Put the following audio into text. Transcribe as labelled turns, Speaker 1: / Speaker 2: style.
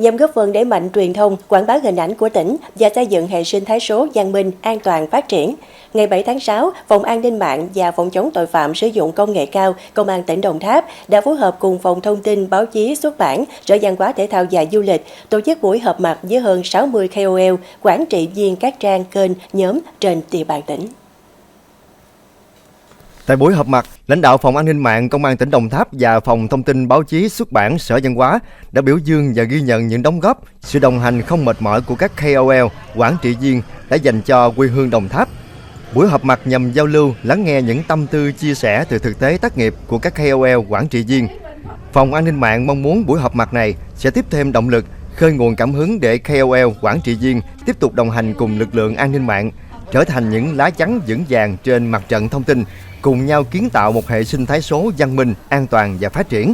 Speaker 1: nhằm góp phần đẩy mạnh truyền thông, quảng bá hình ảnh của tỉnh và xây dựng hệ sinh thái số văn minh, an toàn, phát triển. Ngày 7 tháng 6, Phòng An ninh mạng và Phòng chống tội phạm sử dụng công nghệ cao, Công an tỉnh Đồng Tháp đã phối hợp cùng Phòng Thông tin, Báo chí, Xuất bản, Sở Văn hóa Thể thao và Du lịch tổ chức buổi họp mặt với hơn 60 KOL, quản trị viên các trang, kênh, nhóm trên địa bàn tỉnh.
Speaker 2: Tại buổi họp mặt, lãnh đạo Phòng An ninh mạng Công an tỉnh Đồng Tháp và Phòng Thông tin, Báo chí, Xuất bản, Sở Văn hóa đã biểu dương và ghi nhận những đóng góp, sự đồng hành không mệt mỏi của các KOL, quản trị viên đã dành cho quê hương Đồng Tháp. Buổi họp mặt nhằm giao lưu, lắng nghe những tâm tư, chia sẻ từ thực tế tác nghiệp của các KOL, quản trị viên. Phòng An ninh mạng mong muốn buổi họp mặt này sẽ tiếp thêm động lực, khơi nguồn cảm hứng để KOL, quản trị viên tiếp tục đồng hành cùng lực lượng an ninh mạng, trở thành những lá chắn vững vàng trên mặt trận thông tin, cùng nhau kiến tạo một hệ sinh thái số văn minh, an toàn và phát triển.